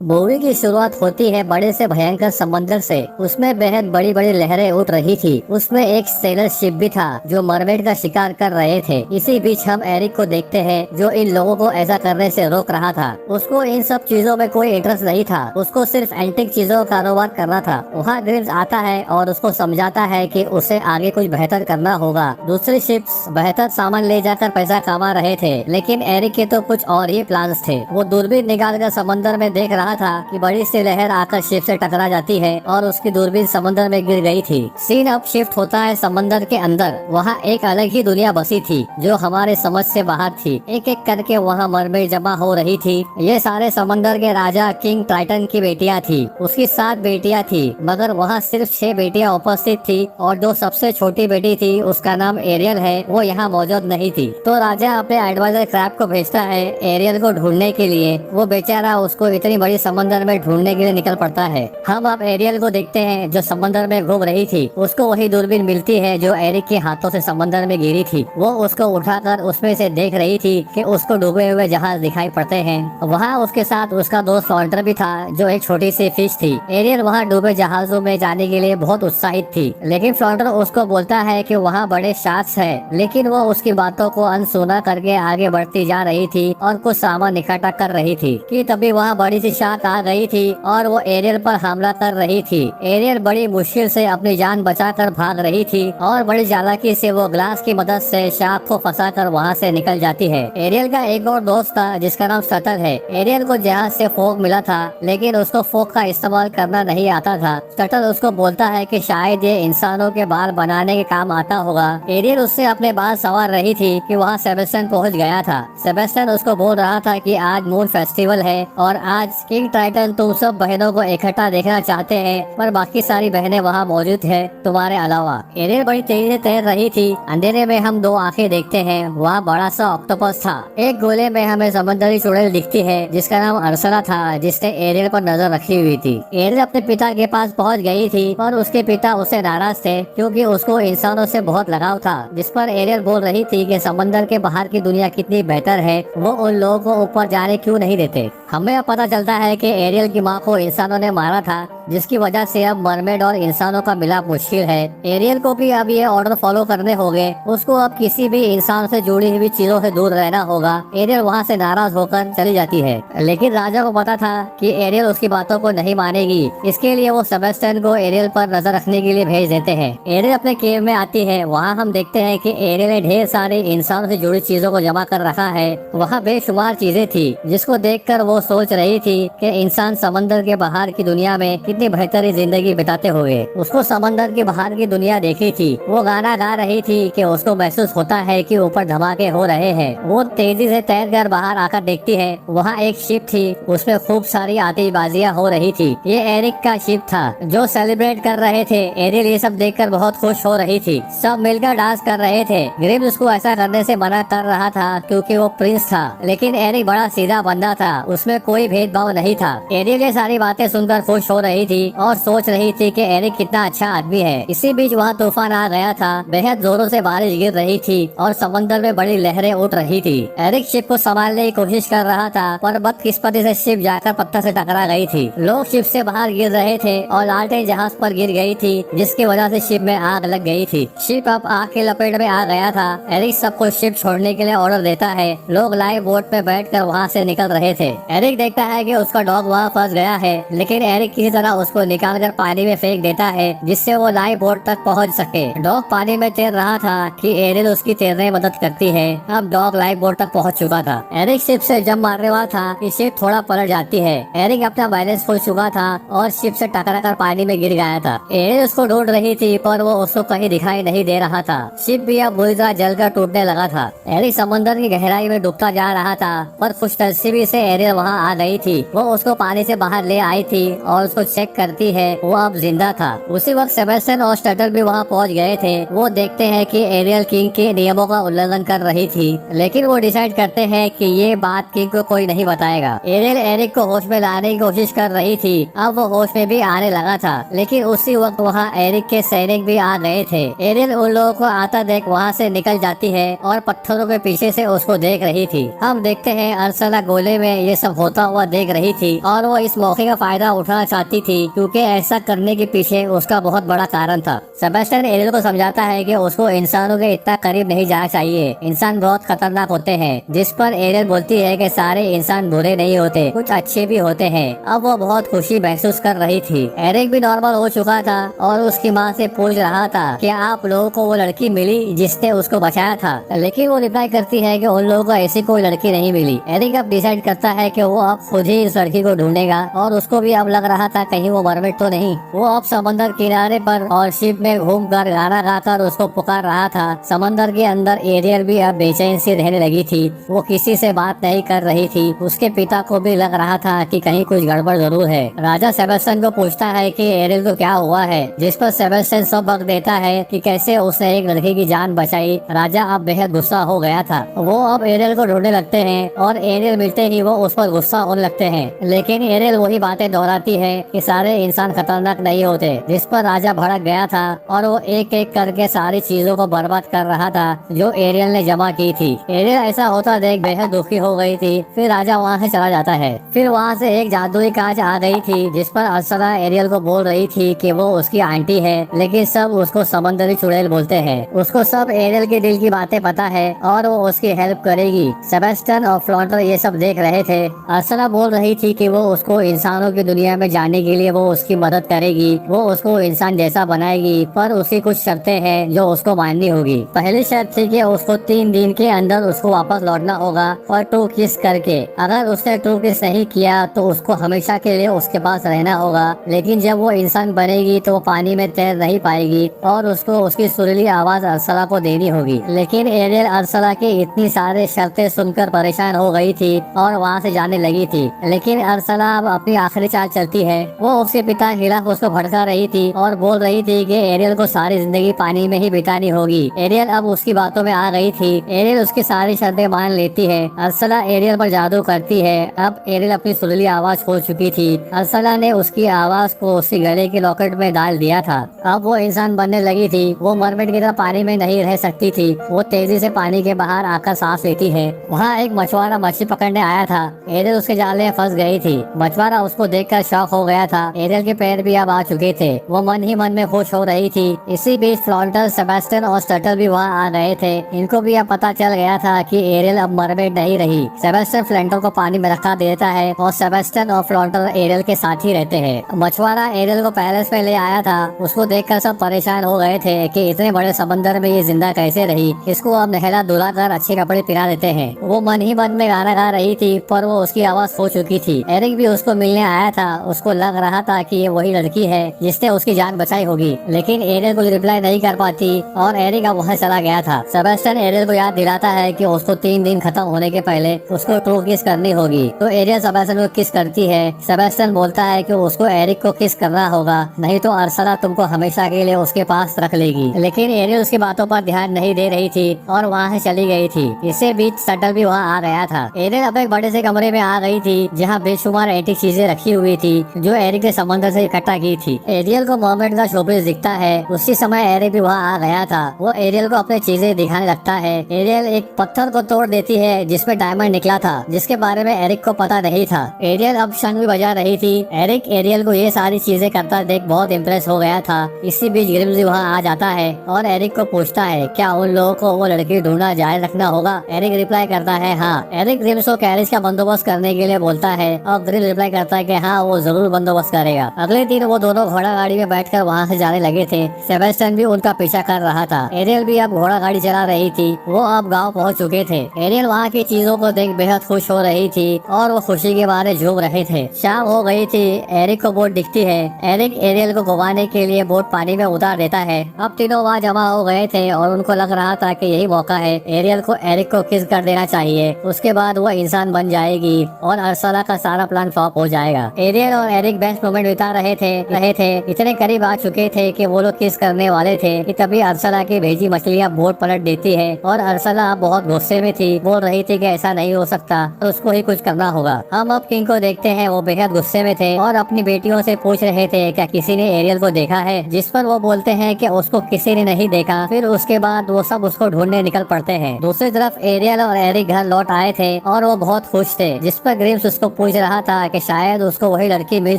Movie की शुरुआत होती है बड़े से भयंकर समंदर से। उसमें बेहद बड़ी बड़ी लहरें उठ रही थी। उसमें एक सेलर शिप भी था जो मरमेड का शिकार कर रहे थे। इसी बीच हम एरिक को देखते हैं जो इन लोगों को ऐसा करने से रोक रहा था। उसको इन सब चीजों में कोई इंटरेस्ट नहीं था। उसको सिर्फ एंटिक चीजों का कारोबार करना था। वहाँ ग्रिम्स आता है और उसको समझाता है कि उसे आगे कुछ बेहतर करना होगा। दूसरी शिप्स बेहतर सामान ले जाकर पैसा कमा रहे थे, लेकिन एरिक के तो कुछ और ही प्लान्स थे। वो दूरबीन निकालकर समंदर में देख रहा था कि बड़ी सी लहर आकर शिप से टकरा जाती है और उसकी दूरबीन समंदर में गिर गई थी। सीन अब शिफ्ट होता है समंदर के अंदर। वहाँ एक अलग ही दुनिया बसी थी जो हमारे समझ से बाहर थी। एक एक करके वहाँ मरमेड जमा हो रही थी। ये सारे समंदर के राजा किंग ट्राइटन की बेटियाँ थी। उसकी 7 बेटियाँ थी, मगर वहाँ सिर्फ 6 बेटियाँ उपस्थित थी और जो सबसे छोटी बेटी थी उसका नाम एरियल है, वो यहाँ मौजूद नहीं थी। तो राजा अपने एडवाइजर क्रैब को भेजता है एरियल को ढूंढने के लिए। वो बेचारा उसको इतनी बड़ी समंदर में ढूंढने के लिए निकल पड़ता है। हम अब एरियल को देखते हैं जो समंदर में घूम रही थी। उसको वही दूरबीन मिलती है जो एरिक के हाथों से समंदर में गिरी थी। वो उसको उठाकर उसमें से देख रही थी कि उसको डूबे हुए जहाज दिखाई पड़ते हैं। वहाँ उसके साथ उसका दोस्त फ्लॉन्टर भी था जो एक छोटी सी फिश थी। एरियल वहाँ डूबे जहाजों में जाने के लिए बहुत उत्साहित थी, लेकिन फ्लॉन्टर उसको बोलता है कि वहाँ बड़े शार्क्स है। लेकिन वो उसकी बातों को अनसुना करके आगे बढ़ती जा रही थी और कुछ सामान इकट्ठा कर रही थी कि तभी वहाँ बड़ी सी शार्क आ गई थी और वो एरियल पर हमला कर रही थी। एरियल बड़ी मुश्किल से अपनी जान बचाकर भाग रही थी और बड़ी चालाकी से वो ग्लास की मदद से शार्क को फंसाकर वहाँ से निकल जाती है। एरियल का एक और दोस्त था जिसका नाम स्टटर है। एरियल को जहाज से फोक मिला था, लेकिन उसको फोक का इस्तेमाल करना नहीं आता था। स्टटर उसको बोलता है कि शायद ये इंसानों के बाल बनाने के काम आता होगा। एरियल उससे अपने बाल संवार रही थी कि वहाँ सेबेस्टियन पहुँच गया था। सेबेस्टियन उसको बोल रहा था कि आज मून फेस्टिवल है और आज किंग ट्राइटन तुम सब बहनों को इकट्ठा देखना चाहते हैं, पर बाकी सारी बहनें वहाँ मौजूद है तुम्हारे अलावा। एरियल बड़ी तेजी से तैर रही थी। अंधेरे में हम 2 आंखें देखते हैं। वहाँ बड़ा सा ऑक्टोपस था। एक गोले में हमें समुद्री चुड़ैल दिखती है जिसका नाम अर्सला था, जिसने एरियल पर नजर रखी हुई थी। एरियल अपने पिता के पास पहुँच गई थी और उसके पिता उससे नाराज थे क्योंकि उसको इंसानों से बहुत लगाव था। जिस पर एरियल बोल रही थी कि समंदर के बाहर की दुनिया कितनी बेहतर है, वो उन लोगों को ऊपर जाने क्यों नहीं देते। हमें अब पता चलता है कि एरियल की माँ को इंसानों ने मारा था, जिसकी वजह से अब मरमेड और इंसानों का मिलाप मुश्किल है। एरियल को भी अब ये ऑर्डर फॉलो करने होंगे। उसको अब किसी भी इंसान से जुड़ी हुई चीजों से दूर रहना होगा। एरियल वहाँ से नाराज होकर चली जाती है, लेकिन राजा को पता था कि एरियल उसकी बातों को नहीं मानेगी। इसके लिए वो सेबेस्टियन को एरियल पर नजर रखने के लिए भेज देते हैं। एरियल अपने केव में आती है। वहाँ हम देखते हैं कि एरियल ने ढेर सारे इंसानों से जुड़ी चीजों को जमा कर रखा है। वहाँ बेशुमार चीजें थी जिसको देखकर वो सोच रही थी कि इंसान समंदर के बाहर की दुनिया में कितनी बेहतरीन जिंदगी बिताते हुए। उसको समंदर के बाहर की दुनिया देखी थी। वो गाना गा रही थी कि उसको महसूस होता है कि ऊपर धमाके हो रहे हैं। वो तेजी से तैरकर बाहर आकर देखती है। वहाँ एक शिप थी, उसमें खूब सारी आतिशबाजियाँ हो रही थी। ये एरिक का शिप था जो सेलिब्रेट कर रहे थे। एरियल ये सब देखकर बहुत खुश हो रही थी। सब मिलकर डांस कर रहे थे। ग्रिम्स उसको ऐसा करने से मना कर रहा था क्योंकि वो प्रिंस था, लेकिन एरिक बड़ा सीधा बंदा था। उसमें कोई भेदभाव नहीं था। एरियल ये सारी बातें सुनकर खुश हो रही थी और सोच रही थी कि एरिक कितना अच्छा आदमी है। इसी बीच वहाँ तूफान आ गया था। बेहद जोरों से बारिश गिर रही थी और समंदर में बड़ी लहरें उठ रही थी। एरिक शिप को संभालने की कोशिश कर रहा था, पर बदकिस्मती से शिप जाकर पत्थर से टकरा गई थी। लोग शिप से बाहर गिर रहे थे और लालटेन जहाज पर गिर गई थी, जिसकी वजह से शिप में आग लग गई थी। शिप अब आग की लपेट में आ गया था। एरिक सबको शिप छोड़ने के लिए ऑर्डर देता है। लोग लाइव बोट में बैठकर वहाँ से निकल रहे थे। एरिक देखता है कि उसका डॉग वहाँ फंस गया है, लेकिन एरिक किसी तरह उसको निकालकर पानी में फेंक देता है जिससे वो लाइव बोट तक पहुँच सके। डॉग पानी में तैर रहा था कि एरिक उसकी तैरने में मदद करती है। अब डॉग लाइव बोट तक पहुँच चुका था। एरिक शिप से जंप मारने वाला था कि शिप थोड़ा पलट जाती है। एरिक अपना बैलेंस खो चुका था और शिप से टकराकर पानी में गिर गया था। एरिक उसको ढूंढ रही थी, पर वो उसको कहीं दिखाई नहीं दे रहा था। शिप भी अब बुरी तरह जलकर टूटने लगा था। एरिक समंदर की गहराई में डूबता जा रहा था, पर खुशनसीबी से एरियल वहाँ आ गई थी। वो उसको पानी से बाहर ले आई थी और उसको चेक करती है वो अब जिंदा था। उसी वक्त सेबेस्टियन और स्टटल भी वहाँ पहुँच गए थे। वो देखते हैं कि एरियल किंग के नियमों का उल्लंघन कर रही थी, लेकिन वो डिसाइड करते हैं कि ये बात किंग को कोई नहीं बताएगा। एरियल एरिक को होश में लाने की कोशिश कर रही थी। अब वो होश में भी आने लगा था, लेकिन उसी वक्त वहाँ एरिक के सैनिक भी आ गए थे। एरियल उन लोगों को आता देख वहाँ से निकल जाती है और पत्थरों के पीछे से उसको देख रही थी। हम देखते हैं अर्सला गोले में ये सब होता हुआ देख रही थी और वो इस मौके का फायदा उठाना चाहती थी, क्योंकि ऐसा करने के पीछे उसका बहुत बड़ा कारण था। सेबेस्टियन एरियल को समझाता है कि उसको इंसानों के इतना करीब नहीं जाना चाहिए, इंसान बहुत खतरनाक होते हैं। जिस पर एरियल बोलती है कि सारे इंसान बुरे नहीं होते, कुछ अच्छे भी होते हैं। अब वो बहुत खुशी महसूस कर रही थी। एरिक भी नॉर्मल हो चुका था और उसकी माँ से पूछ रहा था कि आप लोगों को वो लड़की मिली जिसने उसको बचाया था, लेकिन वो रिप्लाई करती है कि उन लोगों को ऐसी कोई लड़की नहीं मिली। एरिक अब डिसाइड करता है कि वो अब खुद ही इस लड़की को ढूंढेगा और उसको भी अब लग रहा था कहीं वो मरमिट तो नहीं। वो अब समंदर किनारे पर और शिप में घूमकर गाना गाकर उसको पुकार रहा था। समंदर के अंदर एरियल भी अब बेचैन सी रहने लगी थी। वो किसी से बात नहीं कर रही थी। उसके पिता को भी लग रहा था कि कहीं कुछ गड़बड़ जरूर है। राजा सेबेस्टियन को पूछता है कि एरियल को क्या हुआ है, जिस पर सेबेस्टियन सब बक देता है कि कैसे उसने एक लड़की की जान बचाई। राजा अब बेहद गुस्सा हो गया था। वो अब एरियल को ढूंढने लगते हैं और एरियल मिलते ही वो उस पर गुस्सा होने लगते हैं, लेकिन एरियल वही बातें दोहराती है कि सारे इंसान खतरनाक नहीं होते, जिस पर राजा भड़क गया था और वो एक एक करके सारी चीजों को बर्बाद कर रहा था जो एरियल ने जमा की थी। एरियल ऐसा होता देख बेहद दुखी हो गई थी। फिर राजा वहाँ से चला जाता है। फिर वहाँ से एक जादुई कांच आ गई थी, जिस पर अर्सला एरियल को बोल रही थी कि वो उसकी आंटी है, लेकिन सब उसको समंदरी चुड़ैल बोलते हैं। उसको सब एरियल के दिल की बातें पता है और वो उसकी हेल्प करेगी। सेबेस्टियन और फ्लॉन्टर ये सब देख रहे थे। अर्सला बोल रही थी कि वो उसको इंसानों की दुनिया में जाने के लिए वो उसकी मदद करेगी, वो उसको इंसान जैसा बनाएगी, पर उसकी कुछ शर्तें हैं जो उसको माननी होगी। पहली शर्त थी कि उसको 3 दिन के अंदर उसको वापस लौटना होगा और ट्रू किस करके। अगर उसने ट्रू किस नहीं किया तो उसको हमेशा के लिए उसके पास रहना होगा, लेकिन जब वो इंसान बनेगी तो वो पानी में तैर नहीं पाएगी और उसको उसकी सुरीली आवाज अर्सला को देनी होगी। लेकिन एरियल अर्सला की इतनी सारी शर्तें सुनकर परेशान हो गई थी और वहाँ से जाने लगी थी। लेकिन अर्सला अब अपनी आखिरी चाल चलती है। वो उसके पिता के खिलाफ उसको भड़का रही थी और बोल रही थी कि एरियल को सारी जिंदगी पानी में ही बितानी होगी। एरियल अब उसकी बातों में आ गई थी। एरियल उसकी सारी शर्तें मान लेती है। अर्सला एरियल पर जादू करती है। अब एरियल अपनी सुरीली आवाज खो चुकी थी। अर्सला ने उसकी आवाज को उसके गले के लॉकेट में डाल दिया था। अब वो इंसान बनने लगी थी। वो मरमेड की तरह पानी में नहीं रह सकती थी। वो तेजी से पानी के बाहर आकर सांस लेती है। वहाँ एक मछुआरा मछली पकड़ने आया था। एरियल उसके जाले में फंस गई थी। मछुआरा उसको देखकर शॉक हो गया था। एरियल के पैर भी अब आ चुके थे। वो मन ही मन में खुश हो रही थी। इसी बीच फ्लॉन्टर, सेबेस्टियन और स्टटल भी वहाँ आ गए थे। इनको भी अब पता चल गया था कि एरियल अब मरमेड नहीं रही। सेबेस्टियन फ्लॉन्टर को पानी में रखा देता है और सेबेस्टियन और फ्लॉन्टर एरियल के साथ ही रहते हैं। मछुआरा एरियल को पैलेस में ले आया था। उसको देखकर सब परेशान हो गए थे कि इतने बड़े समंदर में ये जिंदा कैसे रही। इसको अब नहला धुला कर अच्छे कपड़े पहना देते हैं। वो मन ही मन में गाना गा रही थी, पर वो उसकी आवाज खो चुकी थी। एरिक भी उसको मिलने आया था। उसको लग रहा था कि ये वही लड़की है जिसने उसकी जान बचाई होगी, लेकिन एरियल को रिप्लाई नहीं कर पाती और एरिक अब वहाँ चला गया था। सेबेस्टियन एरियल को याद दिलाता है कि उसको 3 दिन खत्म होने के पहले उसको ट्रू किस करनी होगी। तो एरियल सेबेस्टियन को किस करती है। सेबेस्टियन बोलता है कि उसको एरिक को किस करना होगा, नहीं तो अर्सला तुमको हमेशा के लिए उसके पास रख लेगी। लेकिन एरियल उसकी बातों पर ध्यान नहीं दे रही थी और वहाँ से चली गई थी। इसी बीच स्टटल भी वहाँ आ गया था। एरियल अब एक बड़े से कमरे में आ गई थी जहाँ बेशुमार एंटीक चीजें रखी हुई थी जो एरिक ने समंदर से इकट्ठा की थी। एरियल को मरमेड का शोपीस दिखता है। उसी समय एरिक भी वहाँ आ गया था। वो एरियल को अपनी चीजें दिखाने लगता है। एरियल एक पत्थर को तोड़ देती है जिसमें डायमंड निकला था, जिसके बारे में एरिक को पता नहीं था। एरियल अब शंख भी बजा रही थी। एरिक एरियल को ये सारी चीजें करता देख बहुत इम्प्रेस हो गया था। इसी बीच ग्रिम्स भी वहाँ आ जाता है और एरिक को पूछता है क्या उन लोगों को वो लड़की ढूंढना जारी रखना होगा। एरिक रिप्लाई करता है हाँ। एरिक ग्रिम्स को कैरिज का बंदोबस्त करने के लिए बोलता है और ग्रिम्स रिप्लाई करता है कि हाँ वो जरूर बंदोबस्त करेगा। अगले दिन वो दोनों घोड़ा गाड़ी में बैठकर वहाँ से जाने लगे थे। सेबेस्टियन भी उनका पीछा कर रहा था। एरियल भी अब घोड़ा गाड़ी चला रही थी। वो अब गाँव पहुँच चुके थे। एरियल वहाँ की चीजों को देख बेहद खुश हो रही थी और वो खुशी के मारे झूम रहे थे। शाम हो गई थी। एरिक को बोट दिखती है। एरिक एरियल को घुमाने के लिए बोट पानी में उतार देता है। अब तीनों वहाँ जमा हो गए थे और उनको लग रहा था कि यही मौका है, एरियल को एरिक को किस कर देना चाहिए। उसके बाद वो इंसान बन जाएगी और अर्सला का सारा प्लान फ्लॉप हो जाएगा। एरियल और एरिक बेस्ट मोमेंट बिता रहे थे इतने करीब आ चुके थे कि वो लोग किस करने वाले थे कि तभी अरसला की भेजी मछलियाँ बोट पलट देती है और अरसला बहुत गुस्से में थी, बोल रही थी कि ऐसा नहीं हो सकता, तो उसको ही कुछ करना होगा। हम अब किंग को देखते हैं, वो बेहद गुस्से में थे और अपनी बेटियों से पूछ रहे थे क्या किसी ने एरियल को देखा है, जिस पर वो बोलते हैं कि उसको किसी ने नहीं देखा। फिर उसके बाद वो सब उसको ढूंढने निकल पड़ते हैं। दूसरी तरफ एरियल और एरिक घर लौट आए थे और वो बहुत खुश थे, जिस पर ग्रिम्स उसको पूछ रहा था कि शायद उसको वही लड़की मिल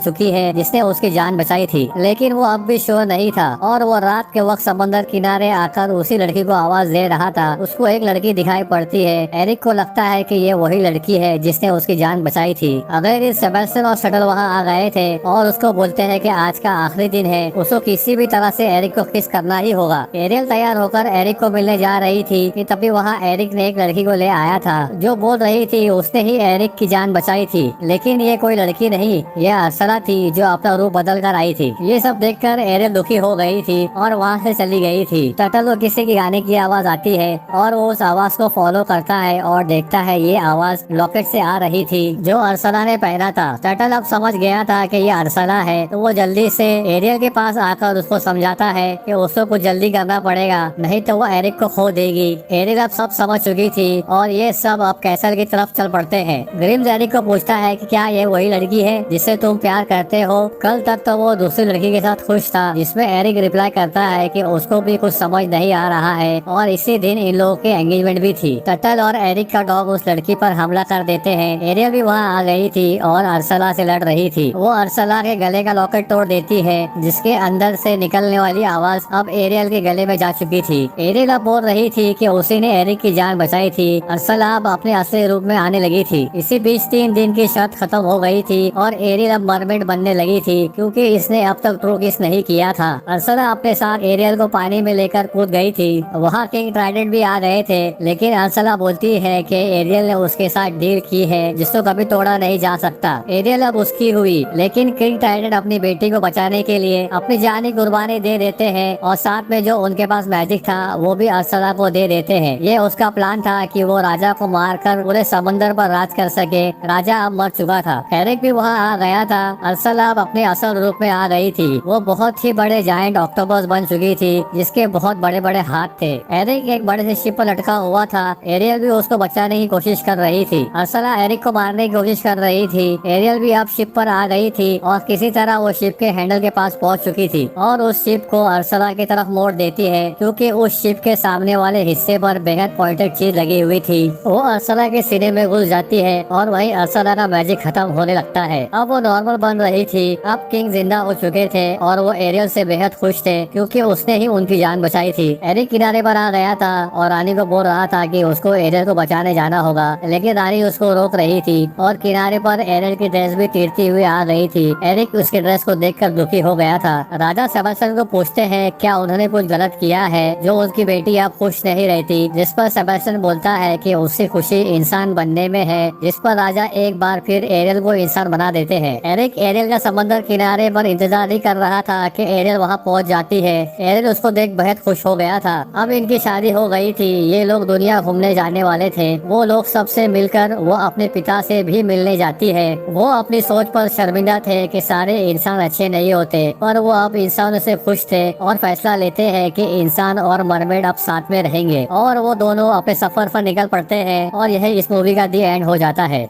चुकी है जिसने उसकी जान बचाई थी, लेकिन वो अब भी श्योर नहीं था। और वो रात के वक्त समंदर किनारे आकर उसी लड़की को आवाज दे रहा था। उसको एक लड़की दिखाई पड़ती है। एरिक को लगता है कि ये वही लड़की है जिसने उसकी जान बचाई थी। अगर सेबेस्टियन और शटल वहाँ आ गए थे और उसको बोलते हैं कि आज का आखिरी दिन है, उसको किसी भी तरह से एरिक को किस करना ही होगा। एरियल तैयार होकर एरिक को मिलने जा रही थी कि तभी वहाँ एरिक ने एक लड़की को ले आया था जो बोल रही थी उसने ही एरिक की जान बचाई थी, लेकिन ये कोई लड़की नहीं, ये अरसला थी जो अपना रूप बदल कर आई थी। ये सब देखकर एरियल दुखी हो गई थी और वहाँ से चली गई थी। टर्टल को किसी की गाने की आवाज आती है और वो उस आवाज को फॉलो करता है और देखता है ये आवाज लॉकेट से आ रही थी जो अरसला ने पहना था। टर्टल अब समझ गया था कि ये अरसला है, तो वो जल्दी से एरियल के पास आकर उसको समझाता है कि उसको कुछ जल्दी करना पड़ेगा, नहीं तो वो एरिक को खो देगी। एरियल अब सब समझ चुकी थी और ये सब अब कैसल की तरफ चल पड़ते हैं। ग्रिम्स एरिक को पूछता है कि क्या ये वही लड़की है जिससे तुम प्यार करते हो? कल तक तो वो दूसरी लड़की के साथ खुश था, जिसमें एरिक रिप्लाई करता है कि उसको भी कुछ समझ नहीं आ रहा है और इसी दिन इन लोगों की एंगेजमेंट भी थी। टर्टल और एरिक का डॉग उस लड़की पर हमला कर देते हैं। एरियल भी वहाँ आ गई थी और अरसला से लड़ रही थी। वो अरसला के गले का लॉकेट तोड़ देती है, जिसके अंदर से निकलने वाली आवाज अब एरियल के गले में जा चुकी थी। एरियल अब बोल रही थी कि उसी ने एरिक की जान बचाई थी। अरसला अब अपने असली रूप में आने लगी थी। इसी बीच 3 दिन की शर्त खत्म हो गई थी और एरियल अब मरमेड बनने लगी थी क्योंकि इसने अब तक ट्रू किस नहीं किया था। अरसला अपने साथ एरियल को पानी में लेकर कूद गई थी। वहाँ किंग ट्राइडेंट भी आ गए थे, लेकिन अरसला बोलती है कि एरियल ने उसके साथ डील की है जिसको कभी तोड़ा नहीं जा सकता। एरियल अब उसकी हुई, लेकिन किंग ट्राइडेंट अपनी बेटी को बचाने के लिए अपनी जानी कुर्बानी दे देते हैं और साथ में जो उनके पास मैजिक था वो भी अरसला को दे देते हैं। ये उसका प्लान था कि वो राजा को मारकर पूरे समंदर पर राज कर सके। राजा अब मर चुका था। एरिक भी वहाँ आ गया था। अरसला अब अपने असल रूप में आ गई थी। वो बहुत ही बड़े जायंट ऑक्टोपस बन चुकी थी जिसके बहुत बड़े बड़े हाथ थे। एरिक एक बड़े से शिप पर लटका हुआ था। एरियल भी उसको बचाने की कोशिश कर रही थी। अरसला एरिक को मारने की कोशिश कर रही थी। एरियल भी अब शिप पर आ गई थी और किसी तरह वो शिप के हैंडल के पास पहुंच चुकी थी और उस शिप को अरसला की तरफ मोड़ देती है क्योंकि उस शिप के सामने वाले हिस्से पर बेहद पॉइंटेड चीज लगी हुई थी। वो अरसला के सीने में घुस जाती है और वहीं अरसला का मैजिक खत्म होने लगता है। अब वो नॉर्मल बन रही थी। अब किंग जिंदा हो चुके थे और वो एरियल से बेहद खुश थे क्योंकि उसने ही उनकी जान बचाई थी। एरिक किनारे पर आ गया था और रानी को बोल रहा था कि उसको एरियल को बचाने जाना होगा, लेकिन रानी उसको रोक रही थी और किनारे पर एरियल की ड्रेस भी तीरती हुई आ रही थी। एरिक उसकी ड्रेस को देखकर दुखी हो गया था। राजा सेबेस्टियन को पूछते हैं क्या उन्होंने कुछ गलत किया है जो उसकी बेटी अब खुश नहीं रहती, जिस पर सेबेस्टियन बोलता है कि उसकी खुशी इंसान बनने में है, जिस पर राजा एक बार फिर एरियल को इंसान बना देते हैं। एरिक एरियल का समंदर किनारे पर इंतजार ही कर रहा था कि एरियल वहां पहुंच जाती है। एरियल उसको देख बेहद खुश हो गया था। अब इनकी शादी हो गई थी। ये लोग दुनिया घूमने जाने वाले थे। वो लोग सबसे मिलकर वो अपने पिता से भी मिलने जाती है। वो अपनी सोच पर शर्मिंदा थे कि सारे इंसान अच्छे नहीं होते, पर वो अब इंसानों से खुश थे और फैसला लेते हैं कि इंसान और मरमेड अब साथ में रहेंगे और वो दोनों अपने सफर पर निकल पड़ते हैं और यही इस मूवी का दी एंड हो जाता है।